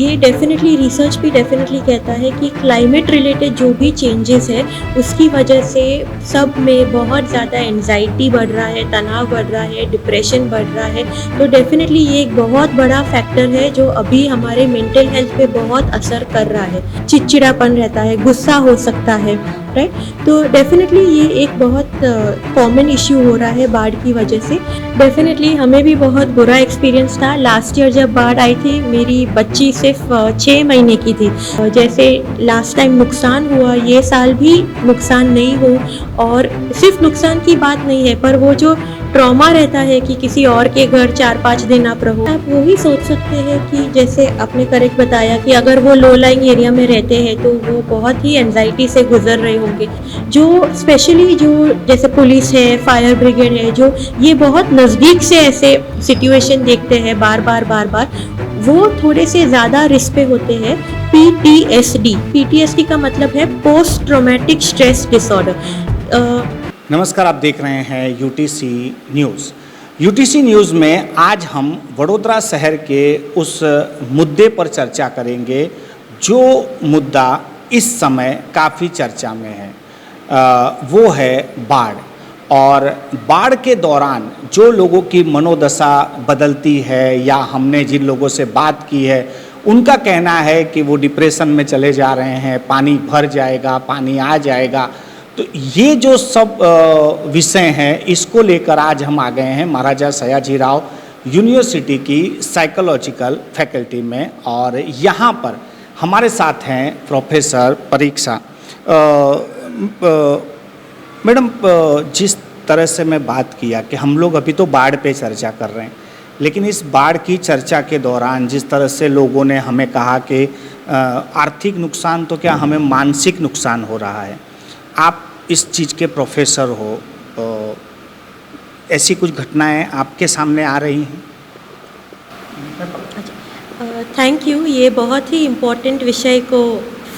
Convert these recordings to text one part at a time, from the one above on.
ये definitely research भी definitely कहता है कि क्लाइमेट रिलेटेड जो भी चेंजेस है, उसकी वजह से सब में बहुत ज़्यादा एंग्ज़ायटी बढ़ रहा है, तनाव बढ़ रहा है, डिप्रेशन बढ़ रहा है। तो डेफ़िनेटली ये एक बहुत बड़ा फैक्टर है जो अभी हमारे मेंटल हेल्थ पे बहुत असर कर रहा है। चिड़चिड़ापन रहता है, गुस्सा हो सकता है, राइट? तो डेफ़िनेटली ये एक बहुत कॉमन इश्यू हो रहा है बाढ़ की वजह से। डेफ़िनेटली हमें भी बहुत बुरा एक्सपीरियंस था। लास्ट ईयर जब बाढ़ आई थी, मेरी बच्ची सिर्फ 6 महीने की थी। जैसे लास्ट टाइम नुकसान हुआ, ये साल भी नुकसान नहीं हो। और सिर्फ नुकसान की बात नहीं है, पर वो जो ट्रॉमा रहता है कि किसी और के घर 4-5 दिन आप रहो, आप वही सोच सकते हैं कि जैसे आपने करेक्ट बताया कि अगर वो लो लाइंग एरिया में रहते हैं तो वो बहुत ही एंजाइटी से गुजर रहे होंगे। जो स्पेशली जो जैसे पुलिस है, फायर ब्रिगेड है, जो ये बहुत नज़दीक से ऐसे सिचुएशन देखते हैं बार बार, वो थोड़े से ज़्यादा रिस्क पे होते हैं। पीटीएसडी का मतलब है पोस्ट ट्रॉमेटिक स्ट्रेस डिसऑर्डर। नमस्कार, आप देख रहे हैं यूटीसी न्यूज़। यूटीसी न्यूज़ में आज हम वडोदरा शहर के उस मुद्दे पर चर्चा करेंगे जो मुद्दा इस समय काफ़ी चर्चा में है। वो है बाढ़। और बाढ़ के दौरान जो लोगों की मनोदशा बदलती है या हमने जिन लोगों से बात की है उनका कहना है कि वो डिप्रेशन में चले जा रहे हैं, पानी भर जाएगा, पानी आ जाएगा। तो ये जो सब विषय हैं इसको लेकर आज हम आ गए हैं महाराजा सयाजीराव यूनिवर्सिटी की साइकोलॉजिकल फैकल्टी में। और यहाँ पर हमारे साथ हैं प्रोफेसर परीक्षा। मैडम, जिस तरह से मैं बात किया कि हम लोग अभी तो बाढ़ पे चर्चा कर रहे हैं, लेकिन इस बाढ़ की चर्चा के दौरान जिस तरह से लोगों ने हमें कहा कि आर्थिक नुकसान तो क्या, हमें मानसिक नुकसान हो रहा है। आप इस चीज़ के प्रोफेसर हो, ऐसी कुछ घटनाएं आपके सामने आ रही हैं? थैंक यू, ये बहुत ही इम्पोर्टेंट विषय को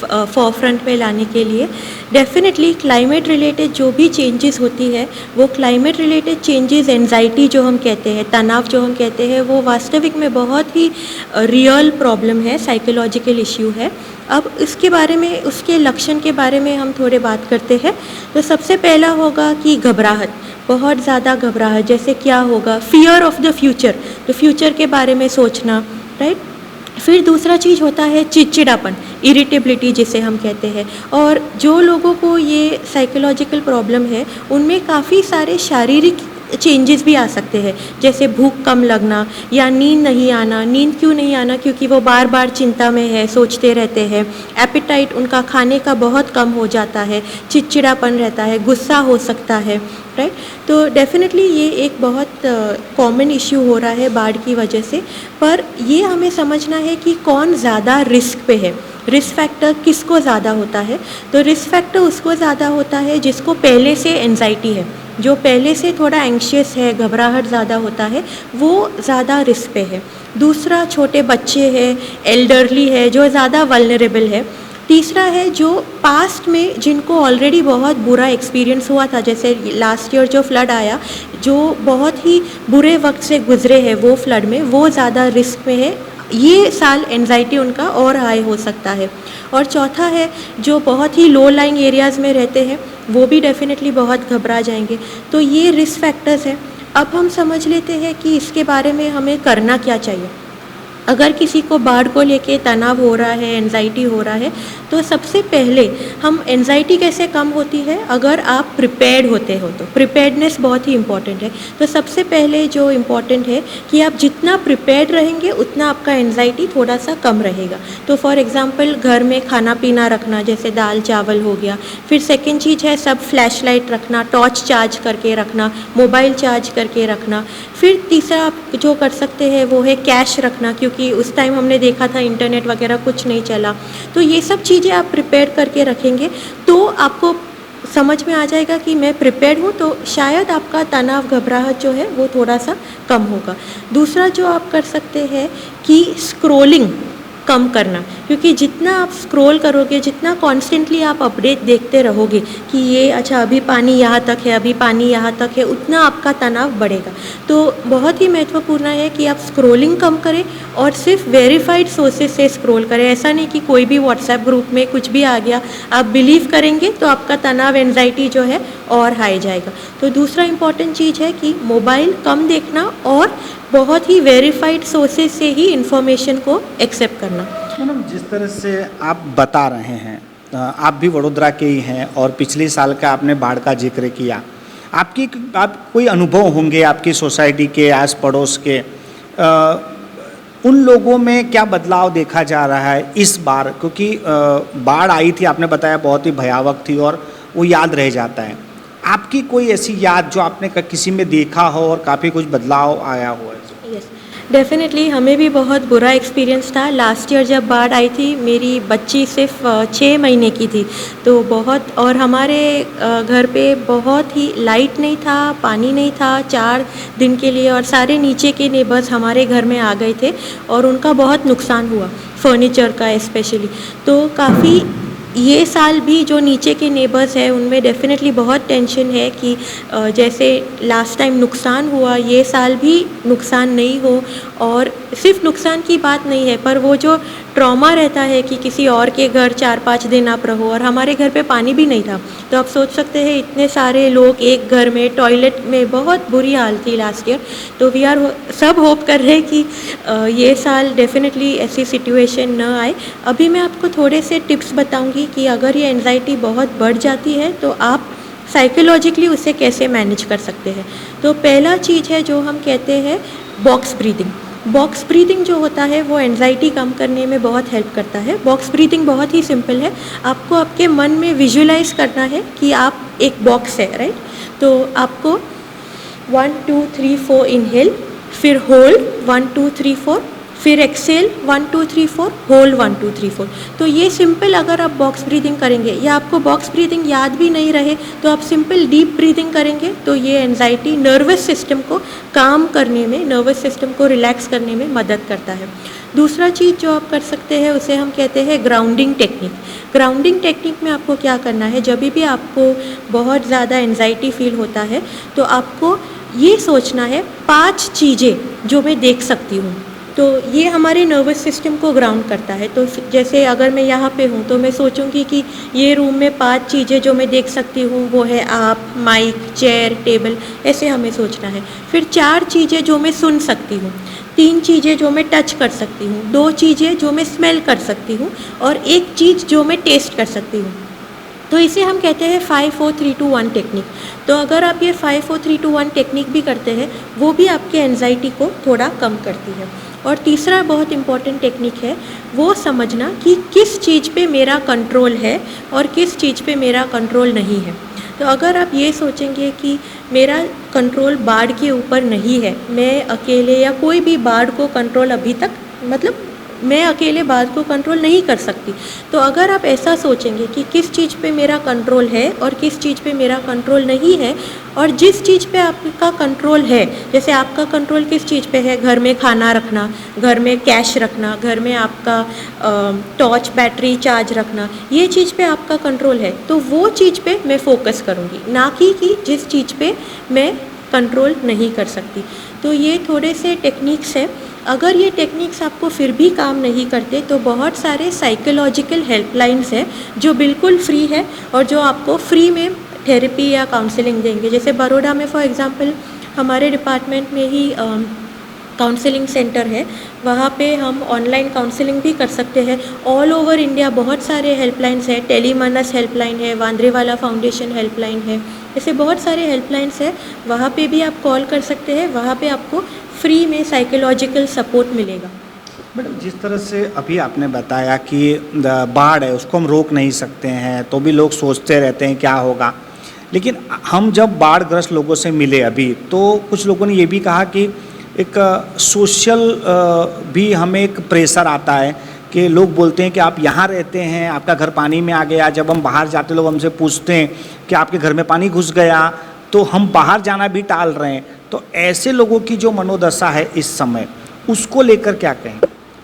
फॉरफ्रंट में लाने के लिए। डेफिनेटली क्लाइमेट रिलेटेड जो भी चेंजेस होती है, वो क्लाइमेट रिलेटेड चेंजेस, एंजाइटी जो हम कहते हैं, तनाव जो हम कहते हैं, वो वास्तविक में बहुत ही रियल प्रॉब्लम है, साइकोलॉजिकल इश्यू है। अब इसके बारे में, उसके लक्षण के बारे में हम थोड़े बात करते हैं। तो सबसे पहला होगा कि घबराहट, बहुत ज़्यादा घबराहट। जैसे क्या होगा, फियर ऑफ द फ्यूचर, तो फ्यूचर के बारे में सोचना, राइट। फिर दूसरा चीज़ होता है चिड़चिड़ापन, इरिटेबिलिटी जिसे हम कहते हैं। और जो लोगों को ये साइकोलॉजिकल प्रॉब्लम है उनमें काफ़ी सारे शारीरिक चेंजेस भी आ सकते हैं, जैसे भूख कम लगना या नींद नहीं आना। नींद क्यों नहीं आना? क्योंकि वो बार बार चिंता में है, सोचते रहते हैं। एपिटाइट उनका खाने का बहुत कम हो जाता है, चिड़चिड़ापन रहता है, गुस्सा हो सकता है, राइट। तो डेफिनेटली ये एक बहुत कॉमन इश्यू हो रहा है बाढ़ की वजह से। पर ये हमें समझना है कि कौन ज़्यादा रिस्क पे है, रिस्क फैक्टर किसको ज़्यादा होता है। तो रिस्क फैक्टर उसको ज़्यादा होता है जिसको पहले से एंजाइटी है, जो पहले से थोड़ा एंग्शियस है, घबराहट ज़्यादा होता है, वो ज़्यादा रिस्क पे है। दूसरा छोटे बच्चे हैं, एल्डरली है, जो ज़्यादा वल्नरेबल है। तीसरा है जो पास्ट में जिनको ऑलरेडी बहुत बुरा एक्सपीरियंस हुआ था, जैसे लास्ट ईयर जो फ्लड आया, जो बहुत ही बुरे वक्त से गुजरे हैं वो फ्लड में, वो ज़्यादा रिस्क में है। ये साल एंजाइटी उनका और हाई हो सकता है। और चौथा है जो बहुत ही लो लाइंग एरियाज़ में रहते हैं, वो भी डेफिनेटली बहुत घबरा जाएंगे। तो ये रिस्क फैक्टर्स हैं। अब हम समझ लेते हैं कि इसके बारे में हमें करना क्या चाहिए। अगर किसी को बाढ़ को लेके तनाव हो रहा है, एंजाइटी हो रहा है, तो सबसे पहले हम, एंजाइटी कैसे कम होती है, अगर आप प्रिपेयर्ड होते हो तो। प्रिपेयर्डनेस बहुत ही इंपॉर्टेंट है। तो सबसे पहले जो इम्पॉर्टेंट है कि आप जितना प्रिपेयर्ड रहेंगे उतना आपका एंजाइटी थोड़ा सा कम रहेगा। तो फॉर एग्जांपल घर में खाना पीना रखना, जैसे दाल चावल हो गया। फिर सेकेंड चीज़ है सब फ्लैश लाइट रखना, टॉर्च चार्ज करके रखना, मोबाइल चार्ज करके रखना। फिर तीसरा आप जो कर सकते हैं वो है कैश रखना, क्योंकि उस टाइम हमने देखा था इंटरनेट वगैरह कुछ नहीं चला। तो ये सब चीज़ें आप प्रिपेयर करके रखेंगे तो आपको समझ में आ जाएगा कि मैं प्रिपेयर्ड हूँ, तो शायद आपका तनाव, घबराहट जो है वो थोड़ा सा कम होगा। दूसरा जो आप कर सकते हैं कि स्क्रोलिंग कम करना, क्योंकि जितना आप स्क्रॉल करोगे, जितना कॉन्स्टेंटली आप अपडेट देखते रहोगे कि ये अच्छा अभी पानी यहाँ तक है, अभी पानी यहाँ तक है, उतना आपका तनाव बढ़ेगा। तो बहुत ही महत्वपूर्ण है कि आप स्क्रॉलिंग कम करें और सिर्फ वेरीफाइड सोर्सेज से स्क्रॉल करें। ऐसा नहीं कि कोई भी व्हाट्सएप ग्रुप में कुछ भी आ गया आप बिलीव करेंगे तो आपका तनाव, एंजाइटी जो है और हाई जाएगा। तो दूसरा इम्पॉर्टेंट चीज़ है कि मोबाइल कम देखना और बहुत ही वेरीफाइड सोर्सेज से ही इंफॉर्मेशन को एक्सेप्ट करना। मैडम, जिस तरह से आप बता रहे हैं, आप भी वडोदरा के ही हैं और पिछले साल का आपने बाढ़ का जिक्र किया। आप कोई अनुभव होंगे आपकी सोसाइटी के आस पड़ोस के, उन लोगों में क्या बदलाव देखा जा रहा है इस बार? क्योंकि बाढ़ आई थी, आपने बताया बहुत ही भयावह थी और वो याद रह जाता है। आपकी कोई ऐसी याद जो आपने किसी में देखा हो और काफ़ी कुछ बदलाव आया हो? यस, डेफिनेटली हमें भी बहुत बुरा एक्सपीरियंस था। लास्ट ईयर जब बाढ़ आई थी, मेरी बच्ची सिर्फ 6 महीने की थी, तो बहुत, और हमारे घर पे बहुत ही लाइट नहीं था, पानी नहीं था 4 दिन के लिए, और सारे नीचे के नेबर्स हमारे घर में आ गए थे और उनका बहुत नुकसान हुआ, फर्नीचर का स्पेशली। तो काफ़ी ये साल भी जो नीचे के नेबर्स हैं उनमें डेफिनेटली बहुत टेंशन है कि जैसे लास्ट टाइम नुकसान हुआ, ये साल भी नुकसान नहीं हो। और सिर्फ नुकसान की बात नहीं है, पर वो जो ट्रॉमा रहता है कि किसी और के घर 4-5 दिन आप रहो, और हमारे घर पे पानी भी नहीं था। तो आप सोच सकते हैं इतने सारे लोग एक घर में, टॉयलेट में, बहुत बुरी हाल थी लास्ट ईयर। तो वी आर सब होप कर रहे हैं कि ये साल डेफिनेटली ऐसी सिचुएशन न आए। अभी मैं आपको थोड़े से टिप्स बताऊंगी कि अगर ये एंजाइटी बहुत बढ़ जाती है तो आप साइकोलॉजिकली उसे कैसे मैनेज कर सकते हैं। तो पहला चीज़ है जो हम कहते हैं बॉक्स ब्रीदिंग। बॉक्स ब्रीदिंग जो होता है वो एंजाइटी कम करने में बहुत हेल्प करता है। बॉक्स ब्रीदिंग बहुत ही सिंपल है। आपको आपके मन में विजुलाइज करना है कि आप एक बॉक्स है, राइट? तो आपको 1 2 3 4 इनहेल, फिर होल्ड 1 2 3 4, फिर एक्सेल 1 2 3 4, होल्ड 1 2 3 4। तो ये सिंपल अगर आप बॉक्स ब्रीदिंग करेंगे, या आपको बॉक्स ब्रीदिंग याद भी नहीं रहे तो आप सिंपल डीप ब्रीदिंग करेंगे, तो ये एंजाइटी नर्वस सिस्टम को काम करने में, नर्वस सिस्टम को रिलैक्स करने में मदद करता है। दूसरा चीज़ जो आप कर सकते हैं उसे हम कहते हैं ग्राउंडिंग टेक्निक। ग्राउंडिंग टेक्निक में आपको क्या करना है, जब भी आपको बहुत ज़्यादा एंजाइटी फील होता है तो आपको ये सोचना है 5 चीज़ें जो मैं देख सकती हूँ। तो ये हमारे नर्वस सिस्टम को ग्राउंड करता है। तो जैसे अगर मैं यहाँ पे हूँ तो मैं सोचूंगी कि ये रूम में 5 चीज़ें जो मैं देख सकती हूँ वो है आप, माइक, चेयर, टेबल, ऐसे हमें सोचना है। फिर 4 चीज़ें जो मैं सुन सकती हूँ, 3 चीज़ें जो मैं टच कर सकती हूँ, 2 चीज़ें जो मैं स्मेल कर सकती हूँ और 1 चीज़ जो मैं टेस्ट कर सकती हूँ। तो इसे हम कहते हैं 5 4 3 2 1 टेक्निक। तो अगर आप ये 5 4 3 2 1 टेक्निक भी करते हैं, वो भी आपके एंजाइटी को थोड़ा कम करती है। और तीसरा बहुत इम्पॉर्टेंट टेक्निक है वो समझना कि किस चीज़ पे मेरा कंट्रोल है और किस चीज़ पे मेरा कंट्रोल नहीं है। तो अगर आप ये सोचेंगे कि मेरा कंट्रोल बाढ़ के ऊपर नहीं है, मैं अकेले या कोई भी बाढ़ को कंट्रोल अभी तक, मतलब मैं अकेले बाढ़ को कंट्रोल नहीं कर सकती, तो अगर आप ऐसा सोचेंगे कि किस चीज़ पे मेरा कंट्रोल है और किस चीज़ पे मेरा कंट्रोल नहीं है, और जिस चीज़ पे आपका कंट्रोल है, जैसे आपका कंट्रोल किस चीज़ पे है, घर में खाना रखना, घर में कैश रखना, घर में आपका टॉर्च बैटरी चार्ज रखना, ये चीज़ पे आपका कंट्रोल है, तो वो चीज़ पे मैं फोकस करूँगी, ना कि जिस चीज़ पे मैं कंट्रोल नहीं कर सकती। तो ये थोड़े से टेक्निक्स हैं। अगर ये टेक्निक्स आपको फिर भी काम नहीं करते तो बहुत सारे साइकोलॉजिकल हेल्पलाइंस हैं जो बिल्कुल फ्री है और जो आपको फ्री में थेरेपी या काउंसलिंग देंगे। जैसे बड़ौदा में फॉर एग्जांपल हमारे डिपार्टमेंट में ही काउंसलिंग सेंटर है, वहाँ पे हम ऑनलाइन काउंसलिंग भी कर सकते हैं। ऑल ओवर इंडिया बहुत सारे हेल्पलाइंस हैं, टेलीमानस हेल्पलाइन है, वांद्रेवाला फाउंडेशन हेल्पलाइन है, ऐसे बहुत सारे हेल्पलाइंस हैं, वहाँ पे भी आप कॉल कर सकते हैं। वहाँ पे आपको फ्री में साइकोलॉजिकल सपोर्ट मिलेगा। मैडम, जिस तरह से अभी आपने बताया कि बाढ़ है उसको हम रोक नहीं सकते हैं, तो भी लोग सोचते रहते हैं क्या होगा, लेकिन हम जब बाढ़ग्रस्त लोगों से मिले अभी तो कुछ लोगों ने ये भी कहा कि एक सोशल भी हमें एक प्रेशर आता है कि लोग बोलते हैं कि आप यहाँ रहते हैं, आपका घर पानी में आ गया। जब हम बाहर जाते लोग हमसे पूछते हैं कि आपके घर में पानी घुस गया, तो हम बाहर जाना भी टाल रहे हैं। तो ऐसे लोगों की जो मनोदशा है इस समय, उसको लेकर क्या कहें?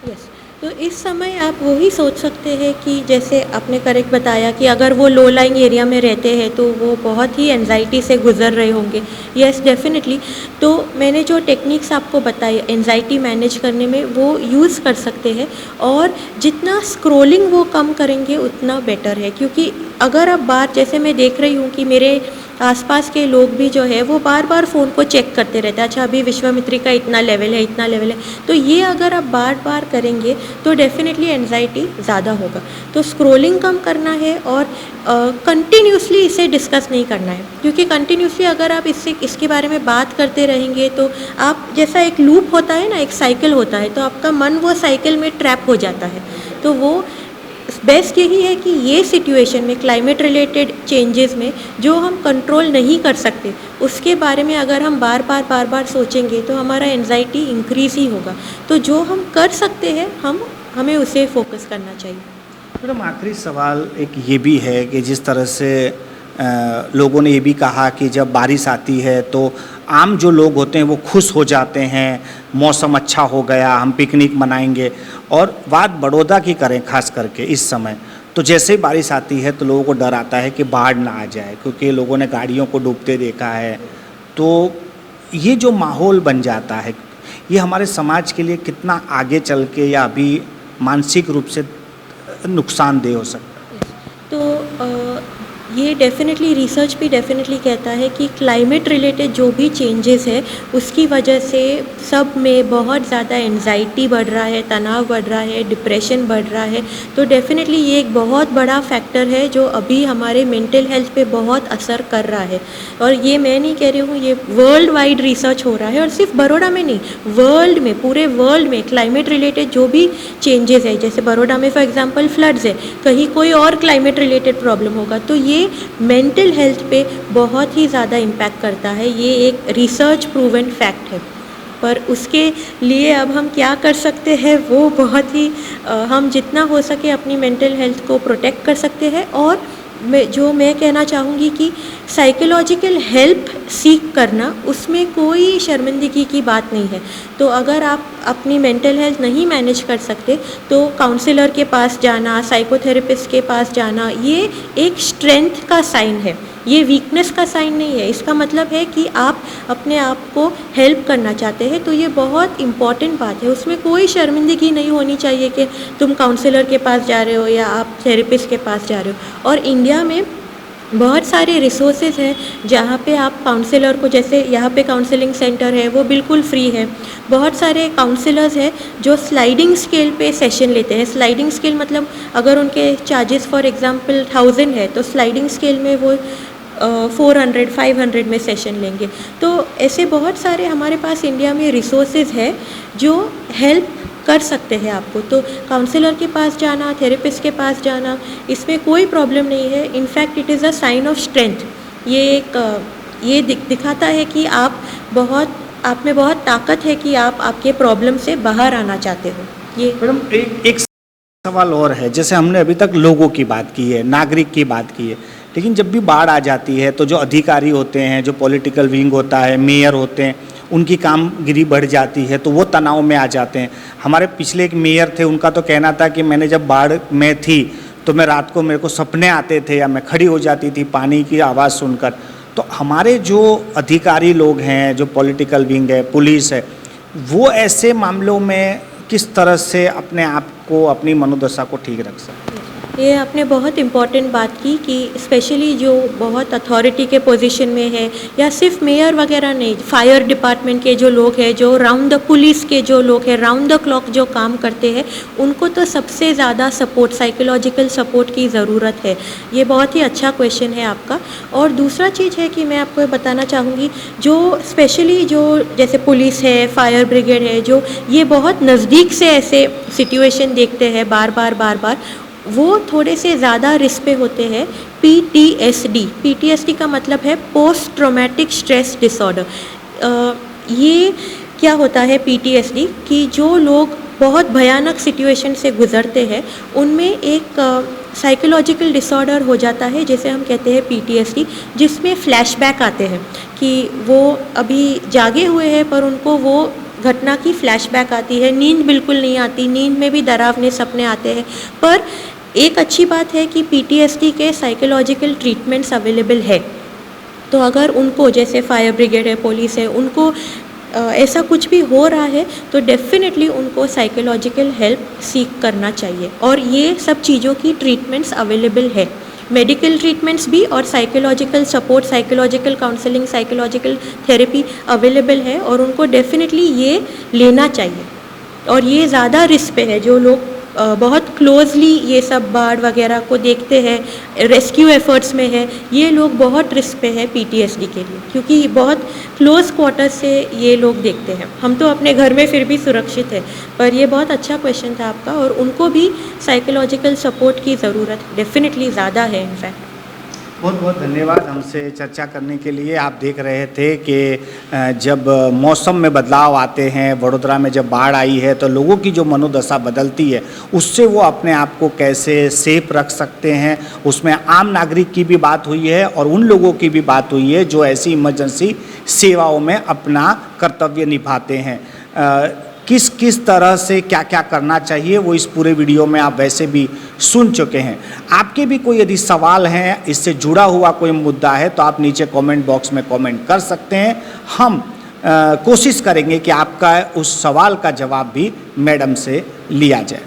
यस, तो इस समय आप वही सोच सकते हैं कि जैसे आपने करेक्ट बताया कि अगर वो लो लाइंग एरिया में रहते हैं तो वो बहुत ही एंजाइटी से गुजर रहे होंगे। Yes definitely. तो मैंने जो टेक्निक्स आपको बताई एंजाइटी मैनेज करने में वो यूज़ कर सकते हैं, और जितना स्क्रॉलिंग वो कम करेंगे उतना बेटर है, क्योंकि अगर आप बार जैसे मैं देख रही हूँ कि मेरे आसपास के लोग भी जो है वो बार बार फ़ोन को चेक करते रहते हैं, अच्छा अभी विश्वामित्री का इतना लेवल है, इतना लेवल है। तो ये अगर आप बार बार करेंगे तो डेफिनेटली एंजाइटी ज़्यादा होगा। तो स्क्रॉलिंग कम करना है और कंटिन्यूसली इसे डिस्कस नहीं करना है, क्योंकि कंटिन्यूसली अगर आप इसके बारे में बात करते रहेंगे तो आप जैसा एक लूप होता है ना, एक साइकिल होता है, तो आपका मन वो साइकिल में ट्रैप हो जाता है। तो वो बेस्ट यही है कि ये सिचुएशन में क्लाइमेट रिलेटेड चेंजेस में जो हम कंट्रोल नहीं कर सकते उसके बारे में अगर हम बार बार सोचेंगे तो हमारा एंजाइटी इंक्रीज ही होगा। तो जो हम कर सकते हैं हमें उसे फोकस करना चाहिए। मैडम आखिरी सवाल एक ये भी है कि जिस तरह से लोगों ने ये भी कहा कि जब बारिश आती है तो आम जो लोग होते हैं वो खुश हो जाते हैं, मौसम अच्छा हो गया, हम पिकनिक मनाएंगे। और बात बड़ौदा की करें खास करके इस समय, तो जैसे ही बारिश आती है तो लोगों को डर आता है कि बाढ़ ना आ जाए, क्योंकि लोगों ने गाड़ियों को डूबते देखा है। तो ये जो माहौल बन जाता है, ये हमारे समाज के लिए कितना आगे चल के या अभी मानसिक रूप से नुकसानदेह हो सकता है? तो ये डेफिनेटली रिसर्च भी डेफिनेटली कहता है कि क्लाइमेट रिलेटेड जो भी चेंजेस है उसकी वजह से सब में बहुत ज़्यादा एंजाइटी बढ़ रहा है, तनाव बढ़ रहा है, डिप्रेशन बढ़ रहा है। तो डेफिनेटली ये एक बहुत बड़ा फैक्टर है जो अभी हमारे मेंटल हेल्थ पे बहुत असर कर रहा है। और ये मैं नहीं कह रही हूँ, ये वर्ल्ड वाइड रिसर्च हो रहा है, और सिर्फ बड़ौदा में नहीं, वर्ल्ड में, पूरे वर्ल्ड में क्लाइमेट रिलेटेड जो भी चेंजेस है, जैसे बड़ौदा में फॉर एग्जांपल फ्लड्स है, कहीं कोई और क्लाइमेट रिलेटेड प्रॉब्लम होगा, तो ये मेंटल हेल्थ पे बहुत ही ज़्यादा इम्पैक्ट करता है। ये एक रिसर्च प्रूवन फैक्ट है। पर उसके लिए अब हम क्या कर सकते हैं वो बहुत ही हम जितना हो सके अपनी मेंटल हेल्थ को प्रोटेक्ट कर सकते हैं। और मैं कहना चाहूँगी कि साइकोलॉजिकल हेल्प सीख करना उसमें कोई शर्मिंदगी की बात नहीं है। तो अगर आप अपनी मेंटल हेल्थ नहीं मैनेज कर सकते तो काउंसलर के पास जाना, साइकोथेरेपिस्ट के पास जाना, ये एक स्ट्रेंथ का साइन है, ये वीकनेस का साइन नहीं है। इसका मतलब है कि आप अपने आप को हेल्प करना चाहते हैं, तो ये बहुत इम्पॉर्टेंट बात है। उसमें कोई शर्मिंदगी नहीं होनी चाहिए कि तुम काउंसलर के पास जा रहे हो या आप थेरेपिस्ट के पास जा रहे हो। और इंडिया में बहुत सारे रिसोर्सेज हैं जहाँ पे आप काउंसलर को, जैसे यहाँ पे काउंसलिंग सेंटर है वो बिल्कुल फ्री है। बहुत सारे काउंसलर्स हैं जो स्लाइडिंग स्केल पे सेशन लेते हैं। स्लाइडिंग स्केल मतलब अगर उनके चार्जेस फॉर एग्जांपल 1000 है तो स्लाइडिंग स्केल में वो 400 500 में सेशन लेंगे। तो ऐसे बहुत सारे हमारे पास इंडिया में रिसोर्सेज है जो हेल्प कर सकते हैं आपको। तो काउंसलर के पास जाना, थेरेपिस्ट के पास जाना, इसमें कोई प्रॉब्लम नहीं है। In fact it is a sign of strength. ये दिखाता है कि आप में बहुत ताकत है कि आप आपके प्रॉब्लम से बाहर आना चाहते हो। ये मैडम एक सवाल और है, जैसे हमने अभी तक लोगों की बात की है, नागरिक की बात की है, लेकिन जब भी बाढ़ आ जाती है तो जो अधिकारी होते हैं, जो पॉलिटिकल विंग होता है, मेयर होते हैं, उनकी कामगिरी बढ़ जाती है तो वो तनाव में आ जाते हैं। हमारे पिछले एक मेयर थे, उनका तो कहना था कि मैंने जब बाढ़ में थी तो मैं रात को, मेरे को सपने आते थे या मैं खड़ी हो जाती थी पानी की आवाज़ सुनकर। तो हमारे जो अधिकारी लोग हैं, जो पॉलिटिकल विंग है, पुलिस है, वो ऐसे मामलों में किस तरह से अपने आप को, अपनी मनोदशा को ठीक रख सकते हैं? ये आपने बहुत इम्पॉर्टेंट बात की कि स्पेशली जो बहुत अथॉरिटी के पोजीशन में है, या सिर्फ मेयर वगैरह नहीं, फायर डिपार्टमेंट के जो लोग हैं, जो राउंड द पुलिस के जो लोग हैं, राउंड द क्लॉक जो काम करते हैं, उनको तो सबसे ज़्यादा सपोर्ट, साइकोलॉजिकल सपोर्ट की ज़रूरत है। ये बहुत ही अच्छा क्वेश्चन है आपका। और दूसरा चीज़ है कि मैं आपको बताना चाहूँगी, जो स्पेशली जो जैसे पुलिस है, फायर ब्रिगेड है, जो ये बहुत नज़दीक से ऐसे सिचुएशन देखते हैं बार बार, वो थोड़े से ज़्यादा रिस्क पे होते हैं PTSD का मतलब है पोस्ट ट्रॉमेटिक स्ट्रेस डिसऑर्डर। ये क्या होता है PTSD कि जो लोग बहुत भयानक सिचुएशन से गुज़रते हैं उनमें एक साइकोलॉजिकल डिसऑर्डर हो जाता है, जैसे हम कहते हैं PTSD, जिसमें फ्लैशबैक आते हैं कि वो अभी जागे हुए हैं पर उनको वो घटना की फ्लैशबैक आती है, नींद बिल्कुल नहीं आती, नींद में भी डरावने सपने आते हैं। पर एक अच्छी बात है कि पीटीएसडी के साइकोलॉजिकल ट्रीटमेंट्स अवेलेबल है। तो अगर उनको, जैसे फायर ब्रिगेड है, पुलिस है, उनको ऐसा कुछ भी हो रहा है तो डेफिनेटली उनको साइकोलॉजिकल हेल्प सीख करना चाहिए। और ये सब चीज़ों की ट्रीटमेंट्स अवेलेबल है, मेडिकल ट्रीटमेंट्स भी और psychological support, psychological counselling, psychological therapy available है और उनको डेफिनेटली ये लेना चाहिए। और ये ज़्यादा रिस्क पे है, जो लोग बहुत क्लोजली ये सब बाढ़ वगैरह को देखते हैं, रेस्क्यू एफर्ट्स में है, ये लोग बहुत रिस्क पे है पीटीएसडी के लिए, क्योंकि बहुत क्लोज क्वार्टर से ये लोग देखते हैं। हम तो अपने घर में फिर भी सुरक्षित है, पर ये बहुत अच्छा क्वेश्चन था आपका और उनको भी साइकोलॉजिकल सपोर्ट की ज़रूरत डेफिनेटली ज़्यादा है इनफैक्ट। बहुत बहुत धन्यवाद हमसे चर्चा करने के लिए। आप देख रहे थे कि जब मौसम में बदलाव आते हैं, वडोदरा में जब बाढ़ आई है तो लोगों की जो मनोदशा बदलती है, उससे वो अपने आप को कैसे सेफ रख सकते हैं, उसमें आम नागरिक की भी बात हुई है और उन लोगों की भी बात हुई है जो ऐसी इमरजेंसी सेवाओं में अपना कर्तव्य निभाते हैं। किस किस तरह से क्या क्या करना चाहिए वो इस पूरे वीडियो में आप वैसे भी सुन चुके हैं। आपके भी कोई यदि सवाल हैं, इससे जुड़ा हुआ कोई मुद्दा है तो आप नीचे कमेंट बॉक्स में कमेंट कर सकते हैं। हम कोशिश करेंगे कि आपका उस सवाल का जवाब भी मैडम से लिया जाए।